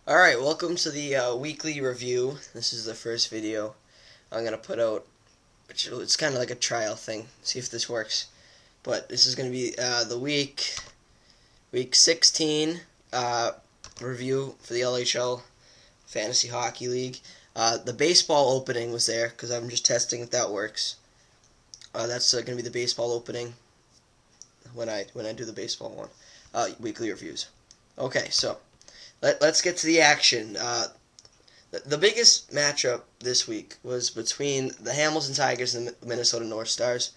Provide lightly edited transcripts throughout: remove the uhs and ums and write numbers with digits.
Alright, welcome to the weekly review. This is the first video I'm going to put out, which it's kind of like a trial thing, see if this works. But this is going to be the week 16 review for the LHL Fantasy Hockey League. The baseball opening was there, because I'm just testing if that works. That's going to be the baseball opening when I do the baseball one. Weekly reviews. Okay, so let's get to the action. The biggest matchup this week was between the Hamilton Tigers and the Minnesota North Stars.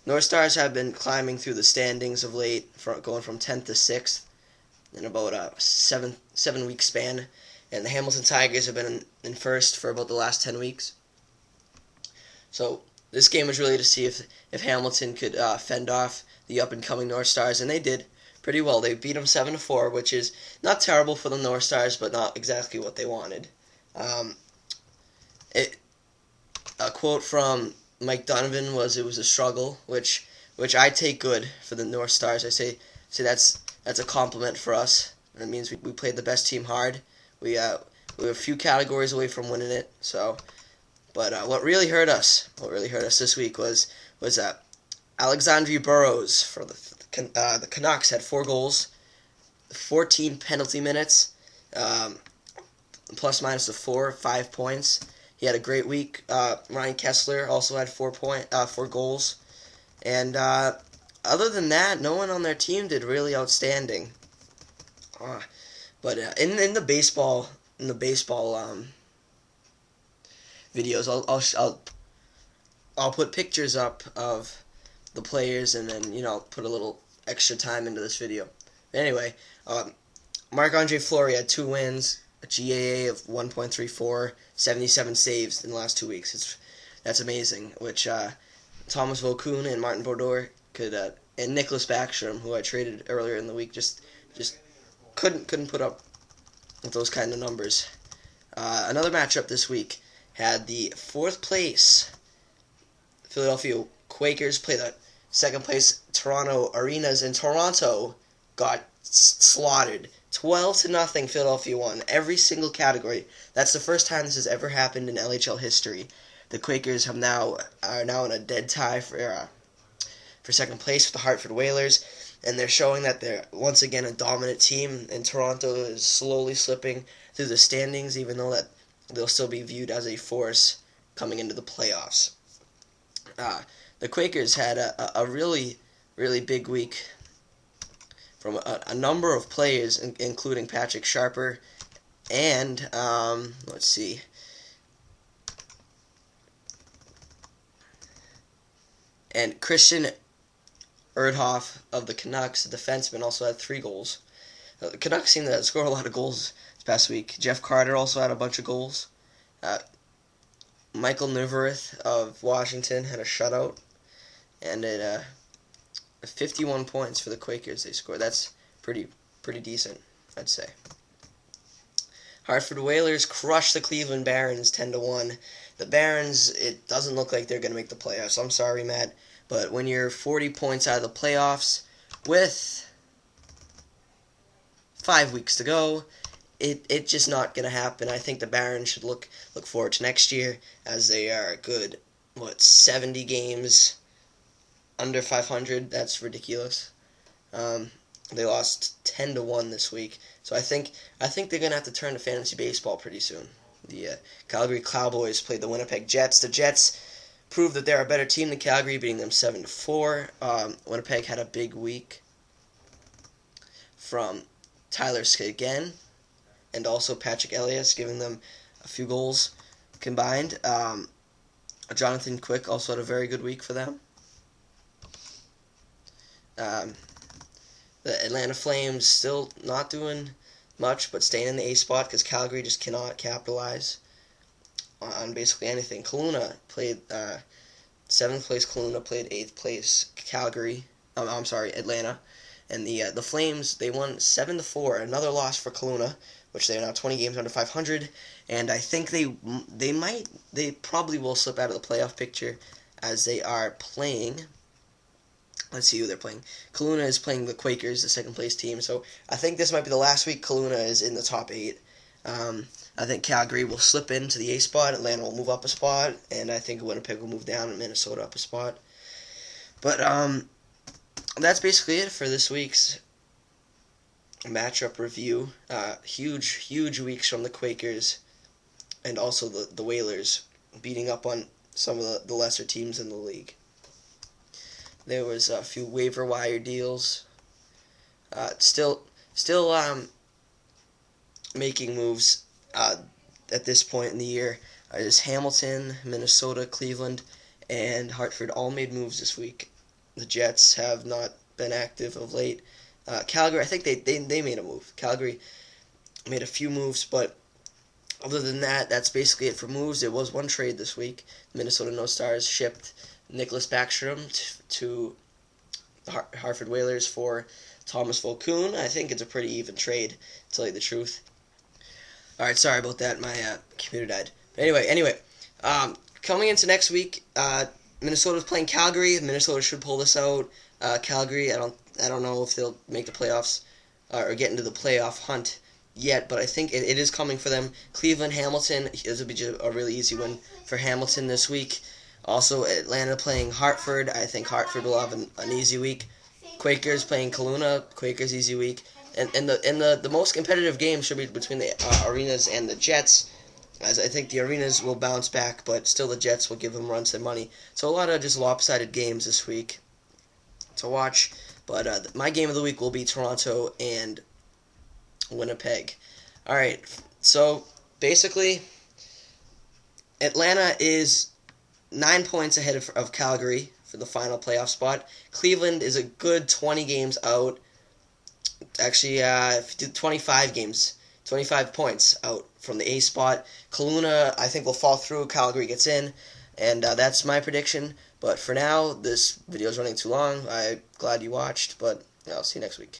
North Stars have been climbing through the standings of late, going from 10th to 6th in about a 7-week span, and the Hamilton Tigers have been in first for about the last 10 weeks. So this game was really to see if Hamilton could fend off the up-and-coming North Stars, and they did pretty well. They beat them 7-4, which is not terrible for the North Stars, but not exactly what they wanted. A quote from Mike Donovan was, "It was a struggle," which I take good for the North Stars. I say that's a compliment for us. That means we played the best team hard. We were a few categories away from winning it. So, but what really hurt us this week was Alexandre Burrows for the Canucks had 4 goals, 14 penalty minutes, plus minus of 5 points. He had a great week. Ryan Kessler also had 4 goals, and other than that, no one on their team did really outstanding. But in the baseball videos, I'll put pictures up of the players, and then put a little extra time into this video. Anyway, Marc-Andre Fleury had 2 wins, a GAA of 1.34, 77 saves in the last 2 weeks. That's amazing. Which Thomas Vokoun and Martin Brodeur could, and Nicholas Backstrom, who I traded earlier in the week, just couldn't put up with those kind of numbers. Another matchup this week had the 4th place Philadelphia Quakers play the 2nd place Toronto Arenas, and Toronto got slaughtered. 12-0, Philadelphia won every single category. That's the first time this has ever happened in LHL history. The Quakers are now in a dead tie for 2nd place with the Hartford Whalers, and they're showing that they're once again a dominant team, and Toronto is slowly slipping through the standings, even though that they'll still be viewed as a force coming into the playoffs. The Quakers had a really, really big week from a number of players, including Patrick Sharper and, and Christian Erdhoff of the Canucks, the defenseman, also had 3 goals. The Canucks seem to score a lot of goals this past week. Jeff Carter also had a bunch of goals. Michael Neuvirth of Washington had a shutout, and 51 points for the Quakers they scored. That's pretty decent, I'd say. Hartford Whalers crushed the Cleveland Barons 10-1. The Barons, it doesn't look like they're going to make the playoffs. I'm sorry, Matt, but when you're 40 points out of the playoffs with 5 weeks to go, it's just not going to happen. I think the Barons should look forward to next year, as they are a good 70 games under 500. That's ridiculous. They lost 10-1 this week, so I think they're gonna have to turn to fantasy baseball pretty soon. The Calgary Cowboys played the Winnipeg Jets. The Jets proved that they're a better team than Calgary, beating them 7-4. Winnipeg had a big week from Tyler Seguin and also Patrick Elias, giving them a few goals combined. Jonathan Quick also had a very good week for them. The Atlanta Flames still not doing much, but staying in the A spot because Calgary just cannot capitalize on basically anything. Kelowna played 7th place. Kelowna played 8th place Calgary. Atlanta, and the Flames, they won 7-4. Another loss for Kelowna, which they are now 20 games under 500, and I think they probably will slip out of the playoff picture, as they are playing. Let's see who they're playing. Kelowna is playing the Quakers, the 2nd place team. So I think this might be the last week Kelowna is in the top 8. I think Calgary will slip into the A spot, Atlanta will move up a spot, and I think Winnipeg will move down and Minnesota up a spot. But that's basically it for this week's matchup review. Huge weeks from the Quakers and also the Whalers beating up on some of the lesser teams in the league. There was a few waiver wire deals. Still making moves at this point in the year. Is Hamilton, Minnesota, Cleveland, and Hartford all made moves this week. The Jets have not been active of late. Calgary, I think they made a move. Calgary made a few moves, but other than that, that's basically it for moves. There was one trade this week. Minnesota No Stars shipped Nicholas Backstrom to the Hartford Whalers for Thomas Volkun. I think it's a pretty even trade, to tell you the truth. Alright, sorry about that. My computer died. But anyway, coming into next week, Minnesota's playing Calgary. Minnesota should pull this out. Calgary, I don't know if they'll make the playoffs or get into the playoff hunt yet, but I think it is coming for them. Cleveland, Hamilton, this will be just a really easy win for Hamilton this week. Also, Atlanta playing Hartford. I think Hartford will have an easy week. Quakers playing Kelowna. Quakers easy week. And the most competitive game should be between the Arenas and the Jets, as I think the Arenas will bounce back, but still the Jets will give them runs to money. So a lot of just lopsided games this week to watch. But my game of the week will be Toronto and Winnipeg. Alright, so basically, Atlanta is 9 points ahead of Calgary for the final playoff spot. Cleveland is a good 20 games out. Actually, 25 games, 25 points out from the A spot. Kelowna, I think, will fall through. Calgary gets in. And that's my prediction. But for now, this video is running too long. I'm glad you watched, but I'll see you next week.